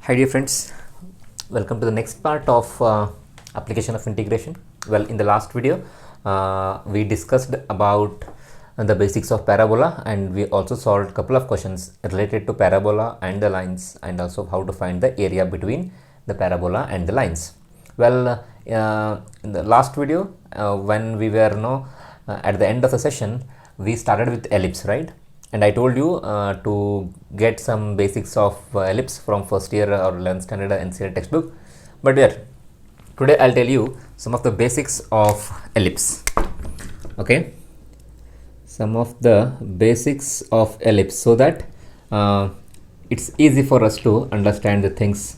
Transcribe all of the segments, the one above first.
Hi dear friends, welcome to the next part of application of integration. Well, in the last video we discussed about the basics of parabola, and we also solved a couple of questions related to parabola and the lines, and also how to find the area between the parabola and the lines. Well, in the last video when we were at the end of the session, we started with ellipse, right? And I told you to get some basics of ellipse from first year or 11th standard NCERT textbook. But today I'll tell you some of the basics of ellipse. Okay, some of the basics of ellipse, so that it's easy for us to understand the things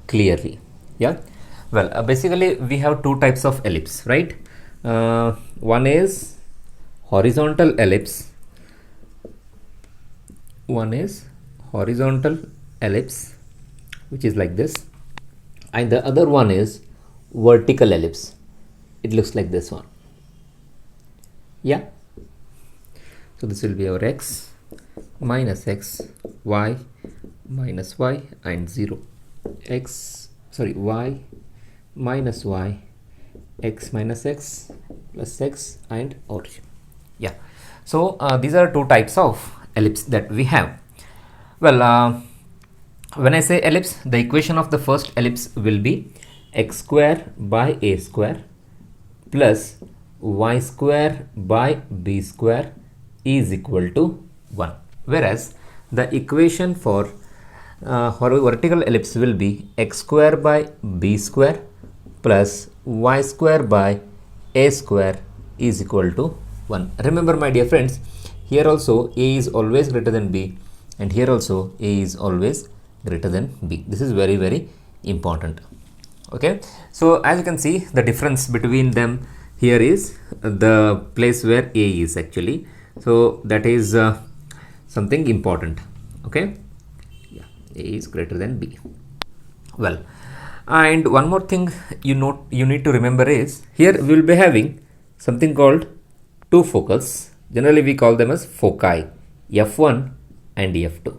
clearly. Yeah. Well, basically we have two types of ellipse, right? One is horizontal ellipse. One is horizontal ellipse, which is like this, and the other one is vertical ellipse. It looks like this one. Yeah. So this will be our x minus x, y minus y, and 0. Y minus y, x minus x plus x, and origin. Yeah. So these are two types of ellipse that we have. Well, when I say ellipse, the equation of the first ellipse will be x square by a square plus y square by b square is equal to 1. Whereas the equation for vertical ellipse will be x square by b square plus y square by a square is equal to 1. Remember, my dear friends, here also a is always greater than b, and here also a is always greater than b. This is very, very important. Okay, so as you can see, the difference between them here is the place where a is actually. So that is something important. Okay, yeah, a is greater than b. Well, and one more thing you need to remember is, here we will be having something called two focals. Generally we call them as foci, f1 and f2.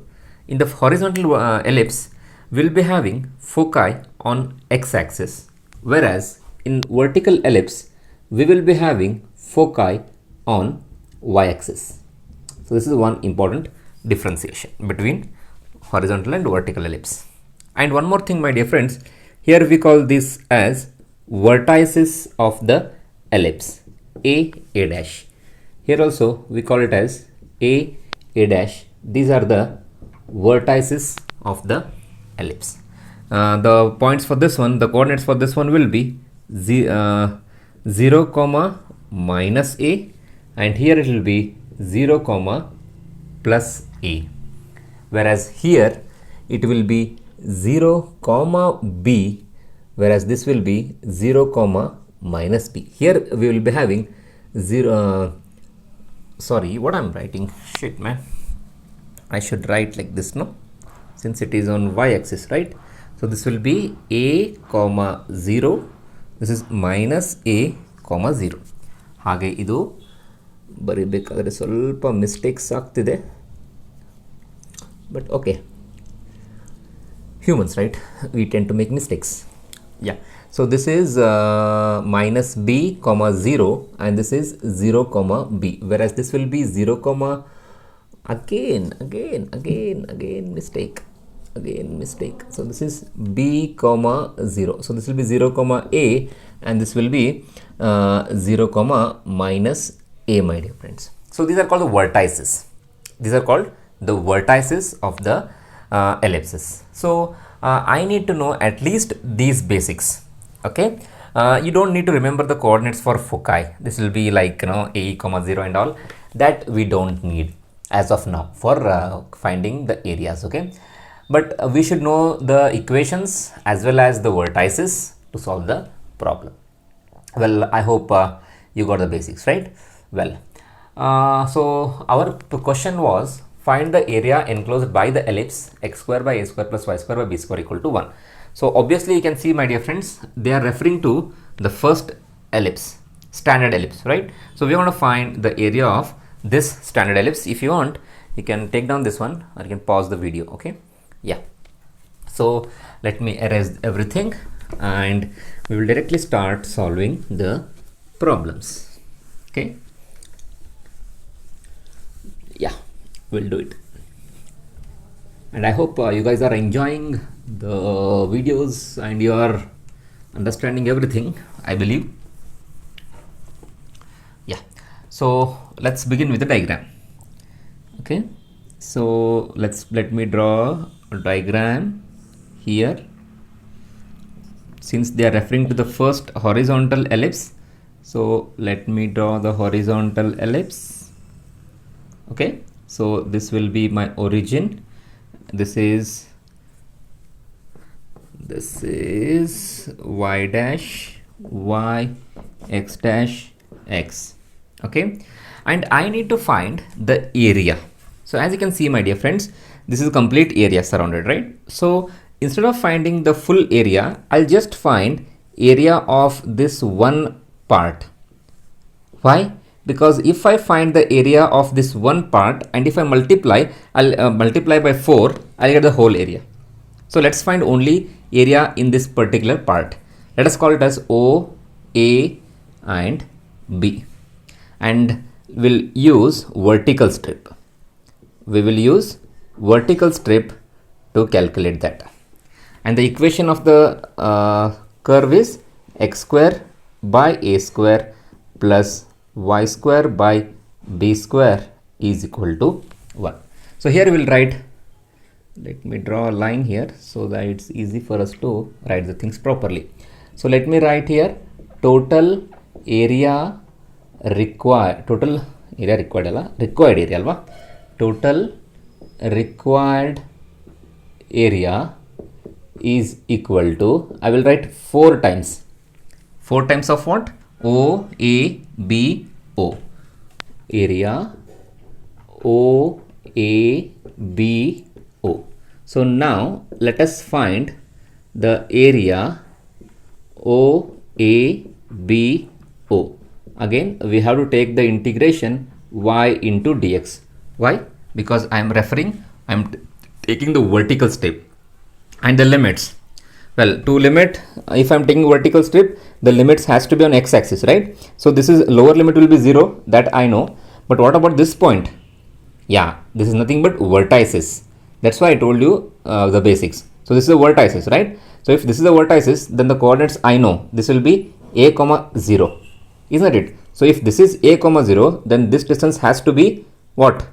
In the horizontal ellipse, we will be having foci on x-axis, whereas in vertical ellipse we will be having foci on y-axis. So this is one important differentiation between horizontal and vertical ellipse. And one more thing, my dear friends, here we call this as vertices of the ellipse, a dash. Here also we call it as a dash. These are the vertices of the ellipse. The points for this one, the coordinates for this one will be 0 comma minus a, and here it will be 0 comma plus a, whereas here it will be 0 comma b, whereas this will be 0 comma minus b. Here we will be having 0 sorry, what I'm writing, shit man, I should write like this, no, since it is on y-axis, right? So this will be a comma 0, this is minus a comma 0. ಹಾಗೆ ಇದು ಬರಿಬೇಕಾದ್ರೆ ಸ್ವಲ್ಪ mistakes ಆಗ್ತಿದೆ, but okay, humans, right? We tend to make mistakes. Yeah. So this is minus b comma 0, and this is 0 comma b, whereas this will be 0 comma again mistake. So this is b comma 0. So this will be 0 comma a, and this will be 0 comma minus a, my dear friends. So these are called the vertices. These are called the vertices of the ellipses. So I need to know at least these basics. Okay, you don't need to remember the coordinates for foci. This will be like, a comma 0 and all that we don't need as of now for finding the areas. Okay, but we should know the equations as well as the vertices to solve the problem. Well, I hope you got the basics, right? Well, so our question was, find the area enclosed by the ellipse x square by a square plus y square by b square equal to 1. So obviously you can see, my dear friends, they are referring to the first ellipse, standard ellipse, right? So we want to find the area of this standard ellipse. If you want, you can take down this one, or you can pause the video. Okay, yeah. So let me erase everything and we will directly start solving the problems. Okay, yeah, we'll do it. And I hope you guys are enjoying the videos and you are understanding everything, I believe. Yeah, so let's begin with the diagram. Okay, so let me draw a diagram here. Since they are referring to the first horizontal ellipse, so let me draw the horizontal ellipse. Okay, so this will be my origin. This is y dash y x dash x. Okay, and I need to find the area. So as you can see, my dear friends, this is a complete area surrounded, right? So instead of finding the full area, I'll just find area of this one part. Why? Because if I find the area of this one part and if I multiply, I'll multiply by 4, I'll get the whole area. So let's find only area in this particular part. Let us call it as O, A and B. And we'll use vertical strip. We will use vertical strip to calculate that. And the equation of the curve is x square by a square plus y square by b square is equal to 1. So here we will write, let me draw a line here so that it's easy for us to write the things properly. So let me write here total area required, total area required area is equal to, I will write 4 times. 4 times of what? O, A, B, O. Area O, A, B, O. So now let us find the area O, A, B, O. Again, we have to take the integration y into dx. Why? Because I am taking the vertical step and the limits. Well, to limit, if I am taking vertical strip, the limits has to be on x-axis, right? So this is lower limit will be 0, that I know. But what about this point? Yeah, this is nothing but vertices. That's why I told you the basics. So this is the vertices, right? So if this is the vertices, then the coordinates I know. This will be a comma 0, isn't it? So if this is a comma 0, then this distance has to be what?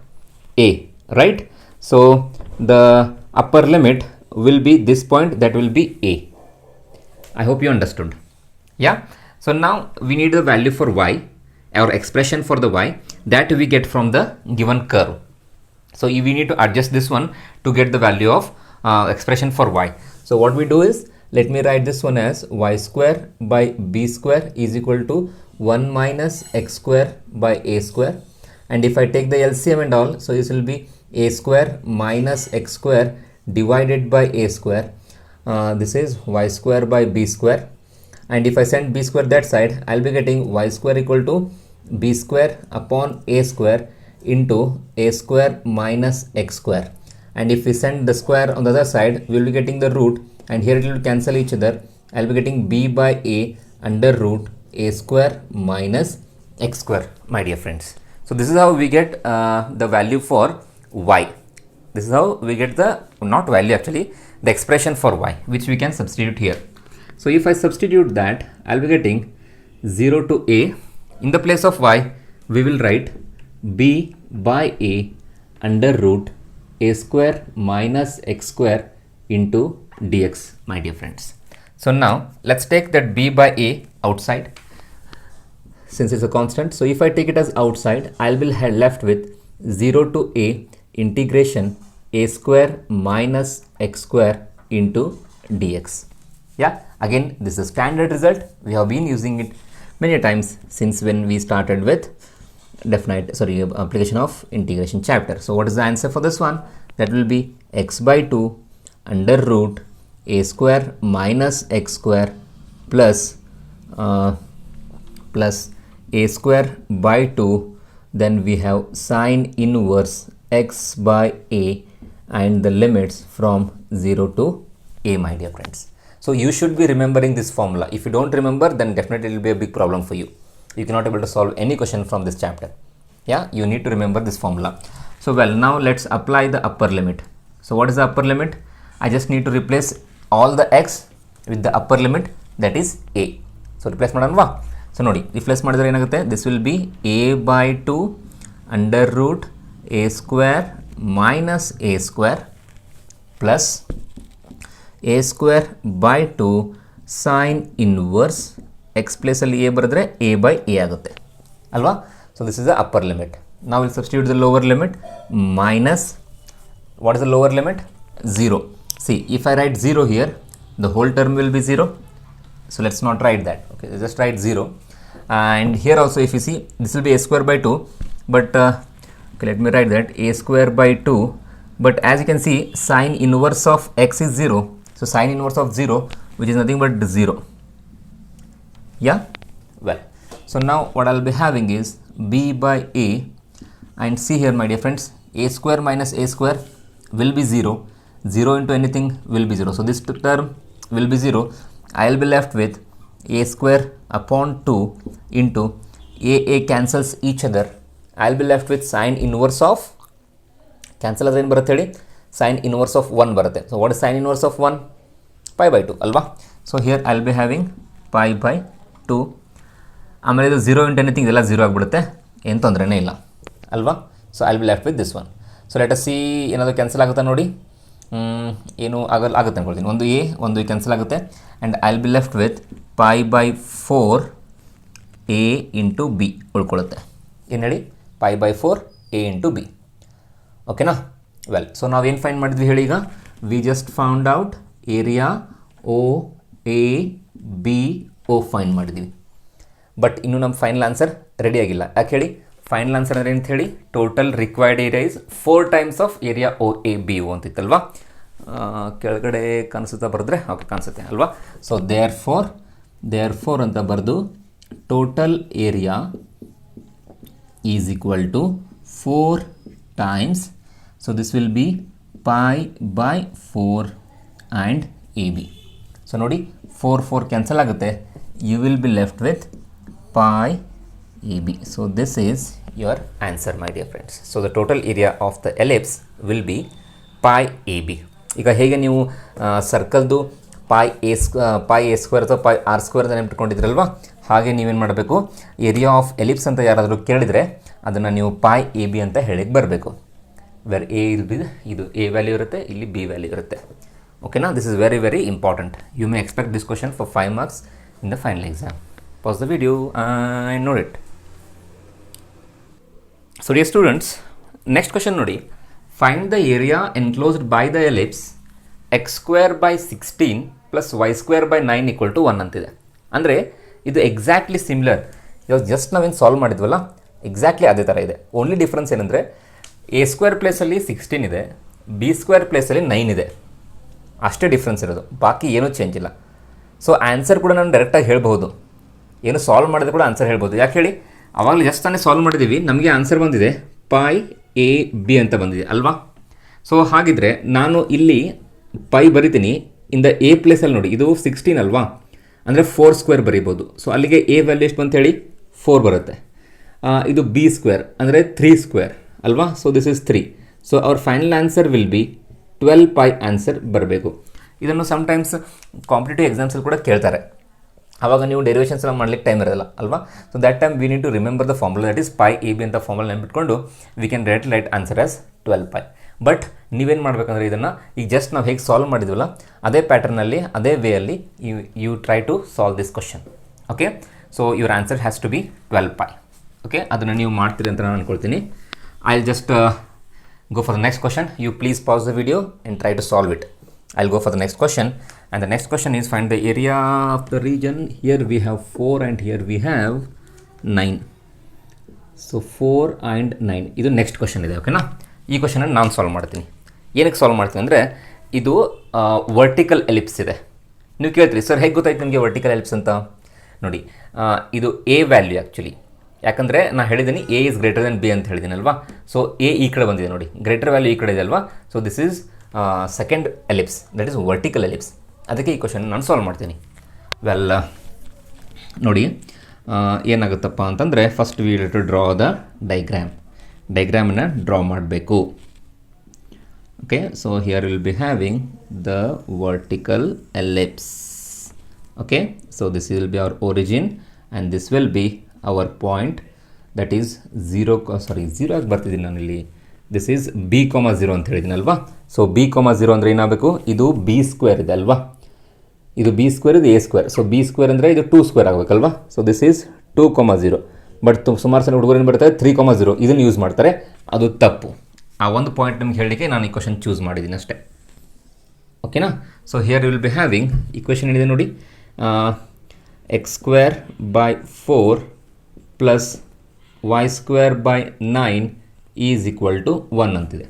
A, right? So the upper limit will be this point, that will be A. I hope you understood. Yeah. So now we need the value for y, or expression for the y, that we get from the given curve. So we need to adjust this one to get the value of expression for y. So what we do is, let me write this one as y square by b square is equal to 1 minus x square by a square. And if I take the LCM and all, so this will be a square minus x square divided by a square. This is y square by b square. And if I send b square that side, I'll be getting y square equal to b square upon a square into a square minus x square. And if we send the square on the other side, we will be getting the root, and here it will cancel each other. I'll be getting b by a under root a square minus x square, my dear friends. So this is how we get the value for y. This is how we get the, not value actually, the expression for y, which we can substitute here. So if I substitute that, I'll be getting 0 to a. In the place of y, we will write b by a under root a square minus x square into dx, my dear friends. So now let's take that b by a outside, since it's a constant. So if I take it as outside, I'll be left with 0 to a integration a square minus x square into dx. Yeah, again, this is a standard result. We have been using it many times since when we started with application of integration chapter. So what is the answer for this one? That will be x by 2 under root a square minus x square plus a square by 2. Then we have sine inverse x by a and the limits from 0 to A, my dear friends. So you should be remembering this formula. If you don't remember, then definitely it will be a big problem for you. You cannot able to solve any question from this chapter. Yeah, you need to remember this formula. So well, now let's apply the upper limit. So what is the upper limit? I just need to replace all the x with the upper limit, that is a. So replace ಮಾಡೋಣವಾ? So ನೋಡಿ, replace ಮಾಡಿದ್ರೆ ಏನಾಗುತ್ತೆ? This will be a by 2 under root a square minus a square plus a square by 2 sin inverse x place ಅಲ್ಲಿ a ಬರೆದ್ರೆ a by a ಆಗುತ್ತೆ ಅಲ್ವಾ? So this is the upper limit. Now we'll substitute the lower limit minus, what is the lower limit? 0. See, if I write 0 here, the whole term will be 0. So let's not write that. Okay, just write 0. And here also if you see, this will be a square by 2, but okay, let me write that a square by 2, but as you can see, sine inverse of x is 0. So sine inverse of 0, which is nothing but 0. Yeah, well, so now what I'll be having is b by a, and see here my dear friends, a square minus a square will be 0. 0 into anything will be 0. So this term will be 0. I'll be left with a square upon 2 into a cancels each other. I'll be left with sine inverse of, cancel as ಏನು ಬರುತ್ತೆ ಹೇಳಿ, sine inverse of 1 ಬರುತ್ತೆ. So what is sine inverse of 1? Pi by 2 ಅಲ್ವಾ? So here I'll be having pi by 2. ಆಮೇಲೆ ಇದು 0 into anything ಇದೆಲ್ಲ 0 ಆಗಿಬಿಡುತ್ತೆ, ಏನು ತೊಂದರೆನೇ ಇಲ್ಲ ಅಲ್ವಾ? So I'll be left with this one. So let us see ಏನಾದರೂ ಕ್ಯಾನ್ಸಲ್ ಆಗುತ್ತಾ ನೋಡಿ, ಏನು ಆಗುತ್ತೆ ಅಂದ್ಕೊಳ್ತೀನಿ. ಒಂದು ಎ ಒಂದು ಕ್ಯಾನ್ಸಲ್ ಆಗುತ್ತೆ, and I'll be left with pi by 4 A into B ಉಳ್ಕೊಳ್ಳುತ್ತೆ. ಏನು ಹೇಳಿ, pi by 4 A into B. ಓಕೆನಾ? ವೆಲ್, ಸೊ ನಾವೇನು ಫೈಂಡ್ ಮಾಡಿದ್ವಿ ಹೇಳಿ ಈಗ? We just found out area O A B O find ಮಾಡಿದ್ವಿ. ಬಟ್ ಇನ್ನು ನಮ್ಮ ಫೈನಲ್ ಆನ್ಸರ್ ರೆಡಿ ಆಗಿಲ್ಲ. ಯಾಕೆ ಹೇಳಿ? ಫೈನಲ್ ಆನ್ಸರ್ ಅಂದರೆ ಅಂತ ಹೇಳಿ, total required area is 4 times of area O A B O ಅಂತಿತ್ತಲ್ವಾ? ಕೆಳಗಡೆ ಕಾಣಿಸುತ್ತಾ ಬರೆದ್ರೆ ಓಕೆ ಕಾಣಿಸುತ್ತೆ ಅಲ್ವಾ? ಸೊ ದೇರ್ ಫೋರ್ ಅಂತ ಬರೆದು total area is equal to 4 times. So this will be pi by 4 and A B. So ನೋಡಿ, 4 cancel ಆಗುತ್ತೆ, you will be left with pi AB. So this is your answer my dear friends. So the total area of the ellipse will be pi AB. ಈಗ ಹೇಗೆ ನೀವು ಸರ್ಕಲ್ದು pi A square ಅಥವಾ pi R square ಅಂತ ನೆನಪಿಟ್ಕೊಂಡಿದ್ರಲ್ವಾ, ಹಾಗೆ ನೀವೇನು ಮಾಡಬೇಕು, area of ellipse ಅಂತ ಯಾರಾದರೂ ಕೇಳಿದರೆ ಅದನ್ನು ನೀವು ಪೈ ಎ ಬಿ ಅಂತ ಹೇಳಿಕ್ಕೆ ಬರಬೇಕು. ವೆರ್ ಎ ಇಲ್ ಬಿ, ಇದು ಎ ವ್ಯಾಲ್ಯೂ ಇರುತ್ತೆ, ಇಲ್ಲಿ ಬಿ ವ್ಯಾಲ್ಯೂ ಇರುತ್ತೆ. ಓಕೆನಾ? This is very very important. You may expect this question for 5 marks in the final exam. Pause the video and note it. So dear students, next question nodi, find the area enclosed by the ellipse x square by 16 plus y square by 9 equal to 1 ಅಂತಿದೆ. ಅಂದರೆ ಇದು exactly similar, ಇವಾಗ just ನಾವೇನು solve ಮಾಡಿದ್ವಲ್ಲ exactly ಅದೇ ಥರ ಇದೆ. Only difference ಏನಂದರೆ A square ಪ್ಲೇಸಲ್ಲಿ 16 ಇದೆ, ಬಿ ಸ್ಕ್ವೇರ್ ಪ್ಲೇಸಲ್ಲಿ 9 ಇದೆ, ಅಷ್ಟೇ ಡಿಫ್ರೆನ್ಸ್ ಇರೋದು, ಬಾಕಿ ಏನೂ ಚೇಂಜ್ ಇಲ್ಲ. ಸೊ ಆನ್ಸರ್ ಕೂಡ ನಾನು ಡೈರೆಕ್ಟಾಗಿ ಹೇಳ್ಬೋದು, ಏನು ಸಾಲ್ವ್ ಮಾಡಿದ್ರೆ ಕೂಡ ಆನ್ಸರ್ ಹೇಳ್ಬೋದು. ಯಾಕೆ ಹೇಳಿ, ಅವಾಗಲೇ ಜಸ್ಟ್ ತಾನೇ ಸಾಲ್ವ್ ಮಾಡಿದ್ದೀವಿ, ನಮಗೆ ಆನ್ಸರ್ ಬಂದಿದೆ ಪೈ ಎ ಬಿ ಅಂತ ಬಂದಿದೆ ಅಲ್ವಾ? ಸೊ ಹಾಗಿದ್ರೆ ನಾನು ಇಲ್ಲಿ ಪೈ ಬರಿತೀನಿ, ಇನ್ ದ ಎ ಪ್ಲೇಸಲ್ಲಿ ನೋಡಿ, ಇದು 16 ಅಲ್ವಾ, ಅಂದರೆ 4 ಸ್ಕ್ವೇರ್ ಬರೀಬೋದು. ಸೊ ಅಲ್ಲಿಗೆ ಎ ವ್ಯಾಲ್ಯೂ ಎಷ್ಟು ಬಂತ ಹೇಳಿ, 4 ಬರುತ್ತೆ. ಇದು ಬಿ ಸ್ಕ್ವೇರ್ ಅಂದರೆ 3 ಸ್ಕ್ವೇರ್ ಅಲ್ವಾ? So this is 3. So our final answer will be 12 pi answer ಬರಬೇಕು. ಇದನ್ನು ಸಮ್ಟೈಮ್ಸ್ ಕಾಂಪಿಟೇಟಿವ್ ಎಕ್ಸಾಮ್ಸಲ್ಲಿ ಕೂಡ ಕೇಳ್ತಾರೆ, ಆವಾಗ ನೀವು ಡೆರಿವೇಷನ್ಸ್ ಎಲ್ಲ ಮಾಡ್ಲಿಕ್ಕೆ ಟೈಮ್ ಇರೋಲ್ಲ ಅಲ್ವಾ? So that time we need to remember the formula, that is pi A B ಅಂತ ಫಾರ್ಮುಲಾ ನೆನ್ಬಿಟ್ಕೊಂಡು we can write answer as 12 pi. But ನೀವೇನು ಮಾಡಬೇಕಂದ್ರೆ ಇದನ್ನು ಈಗ ಜಸ್ಟ್ ನಾವು ಹೇಗೆ ಸಾಲ್ವ್ ಮಾಡಿದ್ವಲ್ಲ ಅದೇ ಪ್ಯಾಟರ್ನಲ್ಲಿ ಅದೇ ವೇಯಲ್ಲಿ you try to solve this question. Okay, so your answer has to be 12 pi. Okay, ಅದನ್ನು ನೀವು ಮಾಡ್ತೀರಿ ಅಂತ ನಾನು ಅಂದ್ಕೊಳ್ತೀನಿ. I will just go for the next question. You please pause the video and try to solve it. I'll go for the next question, and the next question is find the area of the region. Here we have 4 and here we have 9. So 4 and 9 ಇದು next question ಇದೆ. ಓಕೆನಾ? ಈ ಕ್ವಶನನ್ನು ನಾನು solve ಮಾಡ್ತೀನಿ. ಏನಕ್ಕೆ solve ಮಾಡ್ತೀನಿ ಅಂದರೆ ಇದು ವರ್ಟಿಕಲ್ ಎಲಿಪ್ಸ್ ಇದೆ. ನೀವು ಕೇಳ್ತೀರಿ ಸರ್ ಹೇಗೆ ಗೊತ್ತಾಯ್ತು ನಿಮಗೆ ವರ್ಟಿಕಲ್ ಎಲಿಪ್ಸ್ ಅಂತ? ನೋಡಿ, ಇದು ಎ ವ್ಯಾಲ್ಯೂ ಆ್ಯಕ್ಚುಲಿ, ಯಾಕಂದರೆ ನಾನು ಹೇಳಿದ್ದೀನಿ A is greater than B ಅಂತ ಹೇಳಿದ್ದೀನಿ ಅಲ್ವಾ? ಸೊ ಎ ಈ ಕಡೆ ಬಂದಿದೆ ನೋಡಿ, ಗ್ರೇಟರ್ ವ್ಯಾಲ್ಯೂ ಈ ಕಡೆ ಇದೆ ಅಲ್ವಾ? So this is second ellipse, that is vertical ellipse. ಅದಕ್ಕೆ ಈ ಕ್ವಶನ್ ನಾನು ಸಾಲ್ವ್ ಮಾಡ್ತೀನಿ. ವೆಲ್ ನೋಡಿ ಏನಾಗುತ್ತಪ್ಪ ಅಂತಂದರೆ, first we will to draw the ಡೈಗ್ರಾಮನ್ನು ಡ್ರಾ ಮಾಡಬೇಕು. Okay, so here will be having the vertical ellipse. Okay, so this will be our origin and this will be our point, that is 0 ಆಗಿ ಬರ್ತಿದ್ದೀನಿ ನಾನಿಲ್ಲಿ. This is B,0 ಅಂತ ಹೇಳಿದ್ದೀನಲ್ವಾ. So B,0 ಅಂದರೆ ಏನಾಗಬೇಕು, ಇದು B² ಇದೆ ಅಲ್ವಾ, ಇದು B², ಇದು A². ಸೊ B² ಅಂದರೆ ಇದು 2² ಆಗಬೇಕಲ್ವಾ. So this is 2,0. ಬಟ್ ಸುಮಾರು ಸಲ ಹುಡುಗರು ಏನು ಬರ್ತಾರೆ 3,0 ಇದನ್ನು ಯೂಸ್ ಮಾಡ್ತಾರೆ, ಅದು ತಪ್ಪು. ಆ ಒಂದು ಪಾಯಿಂಟ್ ನಿಮ್ಗೆ ಹೇಳಲಿಕ್ಕೆ ನಾನು ಈ ಕ್ವಶನ್ ಚೂಸ್ ಮಾಡಿದ್ದೀನಿ ಅಷ್ಟೇ. ಓಕೆನಾ. So here will be having equation ಏನಿದೆ ನೋಡಿ, x² / 4 plus y² / 9 is equal to 1 ಅಂತಿದೆ.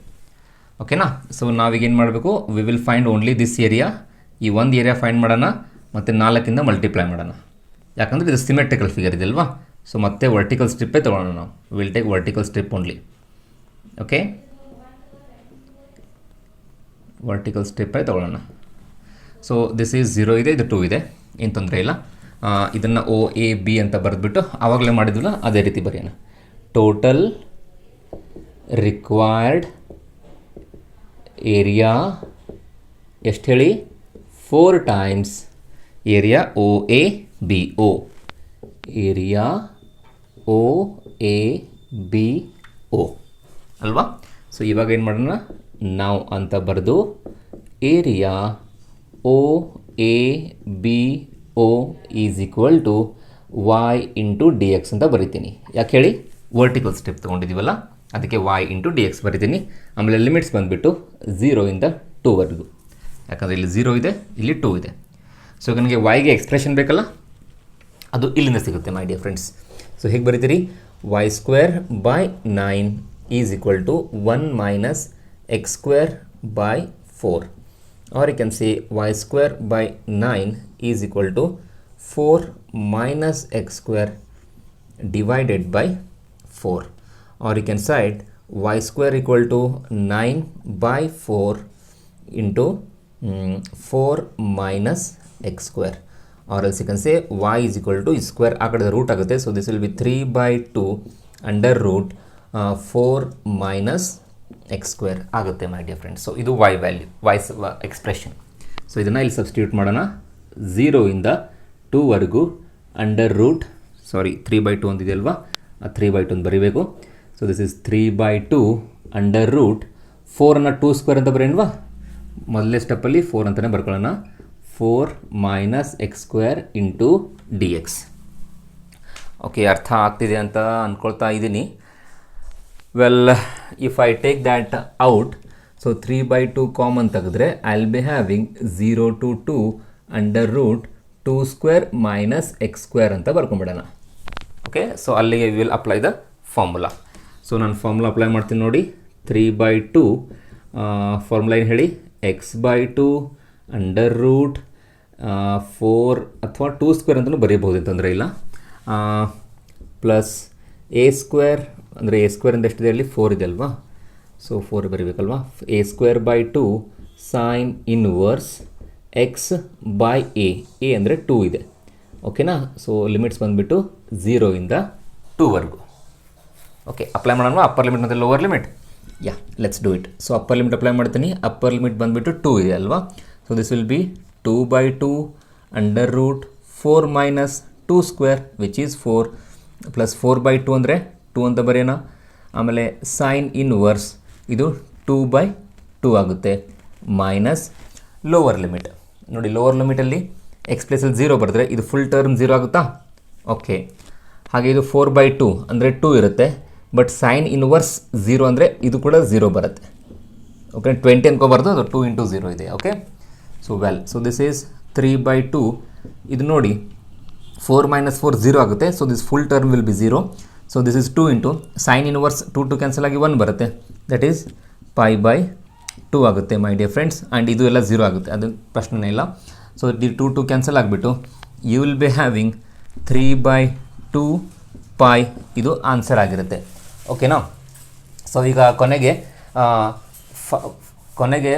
ಓಕೆನಾ. ಸೊ ನಾವೀಗೇನು ಮಾಡಬೇಕು, we will find only this area. ಈ ಒಂದು ಏರಿಯಾ ಫೈಂಡ್ ಮಾಡೋಣ ಮತ್ತು 4ಇಂದ ಮಲ್ಟಿಪ್ಲೈ ಮಾಡೋಣ, ಯಾಕಂದರೆ ಇದು ಸಿಮೆಟ್ರಿಕಲ್ ಫಿಗರ್ ಇದೆ ಅಲ್ವಾ. ಸೊ ಮತ್ತೆ ವರ್ಟಿಕಲ್ ಸ್ಟ್ರಿಪ್ಪೇ ತೊಗೊಳ್ಳೋಣ ನಾವು, will take vertical strip only. Okay, vertical ಸ್ಟ್ರಿಪ್ಪೇ ತೊಗೊಳ್ಳೋಣ. ಸೊ ದಿಸ್ ಈಸ್ 0 ಇದೆ, ಇದು 2 ಇದೆ, ಏನು ತೊಂದರೆ ಇಲ್ಲ. ಇದನ್ನು OAB ಅಂತ ಬರೆದ್ಬಿಟ್ಟು ಆವಾಗಲೇ ಮಾಡಿದ್ವಲ್ಲ ಅದೇ ರೀತಿ ಬರೆಯೋಣ. ಟೋಟಲ್ ರಿಕ್ವೈರ್ಡ್ ಏರಿಯಾ ಎಷ್ಟು ಹೇಳಿ, 4 times area OABO, area OABO ಅಲ್ವಾ. ಸೊ ಇವಾಗ ಏನು ಮಾಡೋಣ, ನಾವು ಅಂತ ಬರೆದು area OABO is equal to y into dx ಅಂತ ಬರಿತೀನಿ. ಯಾಕೆ ಹೇಳಿ, ವರ್ಟಿಕಲ್ ಸ್ಟೆಪ್ ತೊಗೊಂಡಿದ್ದೀವಲ್ಲ ಅದಕ್ಕೆ y ಇಂಟು dx ಬರಿತೀನಿ. ಆಮೇಲೆ ಲಿಮಿಟ್ಸ್ ಬಂದುಬಿಟ್ಟು 0ಇಂದ 2ವರೆಗೂ, ಯಾಕಂದರೆ ಇಲ್ಲಿ 0 ಇದೆ, ಇಲ್ಲಿ 2 ಇದೆ. ಸೊ ನನಗೆ yಗೆ ಎಕ್ಸ್ಪ್ರೆಷನ್ ಬೇಕಲ್ಲ, ಅದು ಇಲ್ಲಿಂದ ಸಿಗುತ್ತೆ ಮೈ ಡಿಯರ್ ಫ್ರೆಂಡ್ಸ್. ಸೊ ಹೇಗೆ ಬರೀತೀರಿ, y² / 9 is equal to 1 minus x² / 4, or you can say y² / 9 is equal to 4 minus x² divided by 4, or you can cite y² equal to 9 by 4 into 4 minus x², or else you can say y is equal to square ಆ ಕಡೆ root ಆಗುತ್ತೆ. So this will be 3/2 under root 4 minus x² ಆಗುತ್ತೆ my dear friends. So ಇದು y value, y expression. So ಇದನ್ನು ಇಲ್ಲಿ substitute ಮಾಡೋಣ. 0ಇಂದ 2ವರೆಗೂ under root 3/2 ಅಂತಿದೆ ಅಲ್ವಾ, ಆ 3/2 ಅಂತ ಬರೀಬೇಕು. So this is 3/2 under root 4ಅನ್ನು 2² ಅಂತ ಬರೆಯಲ್ವಾ, ಮೊದಲನೇ ಸ್ಟೆಪ್ಪಲ್ಲಿ 4 ಅಂತಲೇ ಬರ್ಕೊಳ್ಳೋಣ. 4 minus x² into dx. Okay, ಅರ್ಥ ಆಗ್ತಿದೆ ಅಂತ ಅಂದ್ಕೊಳ್ತಾ ಇದ್ದೀನಿ. Well, if I take that out, so 3/2 common ತೆಗೆದ್ರೆ I will be having 0 to 2 under root 2² minus x² ಅಂತ ಬರ್ಕೊಂಬಿಡೋಣ. ಓಕೆ, ಸೊ ಅಲ್ಲಿಗೆ will apply the formula. So ನಾನು ಫಾರ್ಮುಲಾ ಅಪ್ಲೈ ಮಾಡ್ತೀನಿ ನೋಡಿ. 3/2 ಫಾರ್ಮುಲಾ ಏನು ಹೇಳಿ, x/2 ಅಂಡರ್ ರೂಟ್ 4 ಅಥವಾ 2² ಅಂತಲೂ ಬರೀಬಹುದು, ತೊಂದರೆ ಇಲ್ಲ, ಪ್ಲಸ್ a² ಅಂದರೆ a² ಅಂತ ಎಷ್ಟಿದೆ ಅಲ್ಲಿ 4 ಇದೆ ಅಲ್ವಾ. ಸೊ 4 ಬರೀಬೇಕಲ್ವಾ. a²/2 sine inverse x/a, a ಅಂದರೆ 2 ಇದೆ. ಓಕೆನಾ. ಸೊ ಲಿಮಿಟ್ಸ್ ಬಂದುಬಿಟ್ಟು 0ಇಂದ 2ವರೆಗೂ. ಓಕೆ, ಅಪ್ಲೈ ಮಾಡೋಣ ಅಪ್ಪರ್ ಲಿಮಿಟ್ ಮತ್ತು lower limit. Yeah, let's do it. So upper limit apply ಮಾಡ್ತೀನಿ. ಅಪ್ಪರ್ ಲಿಮಿಟ್ ಬಂದುಬಿಟ್ಟು 2 ಇದೆ ಅಲ್ವಾ. So this will be 2/2 under root 4 minus 2² which is 4 plus 4/2 ಅಂದರೆ 2 ಅಂತ ಬರೆಯೋಣ. ಆಮೇಲೆ ಸೈನ್ ಇನ್ವರ್ಸ್ ಇದು 2/2 ಆಗುತ್ತೆ, ಮೈನಸ್ ಲೋವರ್ ಲಿಮಿಟ್. ನೋಡಿ, ಲೋವರ್ ಲಿಮಿಟಲ್ಲಿ ಎಕ್ಸ್ ಪ್ಲೇಸಲ್ಲಿ 0 ಬರೆದ್ರೆ ಇದು ಫುಲ್ ಟರ್ಮ್ 0 ಆಗುತ್ತಾ. ಓಕೆ, ಹಾಗೆ ಇದು 4/2 ಅಂದರೆ 2 ಇರುತ್ತೆ, ಬಟ್ ಸೈನ್ ಇನ್ವರ್ಸ್ 0 ಅಂದರೆ ಇದು ಕೂಡ 0 ಬರುತ್ತೆ. ಓಕೆ, 20 ಅನ್ಕೋಬಾರ್ದು, ಅದು 2 ಇಂಟು 0 ಇದೆ. Okay, so well, so this is 3/2. ಇದು ನೋಡಿ 4 ಮೈನಸ್ 4 0 ಆಗುತ್ತೆ. So this full term will be 0. So this is 2 into sine inverse 2 cancel ಆಗಿ 1 ಬರುತ್ತೆ, ದಟ್ ಈಸ್ π/2 ಆಗುತ್ತೆ ಮೈ ಡಿಯರ್ ಫ್ರೆಂಡ್ಸ್. ಆ್ಯಂಡ್ ಇದು ಎಲ್ಲ 0 ಆಗುತ್ತೆ, ಅದು ಪ್ರಶ್ನೆನೇ ಇಲ್ಲ. ಸೊ ದಿ 2 ಕ್ಯಾನ್ಸಲ್ ಆಗಿಬಿಟ್ಟು ಯು ವಿಲ್ ಬಿ ಹ್ಯಾವಿಂಗ್ 3/2 π, ಇದು ಆನ್ಸರ್ ಆಗಿರುತ್ತೆ. ಓಕೆನಾ. ಸೊ ಈಗ ಕೊನೆಗೆ ಕೊನೆಗೆ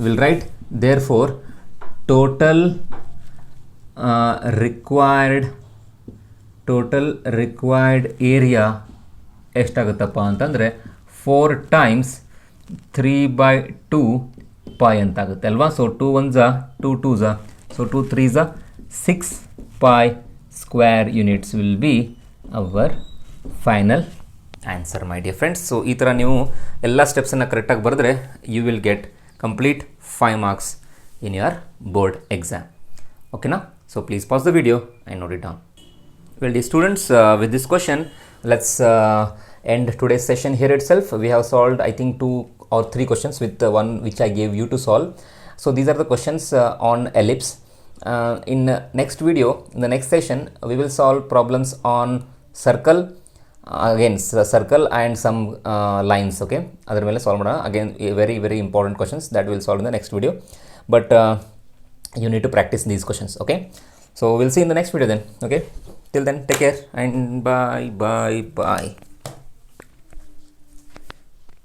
will write there four total required area ಎಷ್ಟಾಗುತ್ತಪ್ಪ ಅಂತಂದರೆ 4 times 3/2 pi ಅಂತಾಗುತ್ತೆ ಅಲ್ವಾ. ಸೊ 2 1s 2 2s, ಸೊ 2 3s 6 pi square units will be our final answer, my dear friends. So ಈ ಥರ ನೀವು ಎಲ್ಲ ಸ್ಟೆಪ್ಸನ್ನು ಕರೆಕ್ಟಾಗಿ ಬರೆದ್ರೆ you will get complete 5 marks in your board exam. Okay na? So please pause the video and note it down. Well, dear students, with this question, let's end today's session here itself. We have solved, I think, 2 or 3 questions with the one which I gave you to solve. So these are the questions on ellipse. In next video, in the next session, we will solve problems on circle, again circle and some lines. Okay, other mele solve madana. Again, very important questions that we will solve in the next video, but you need to practice these questions. Okay, so we'll see in the next video then. Okay, till then, take care and bye.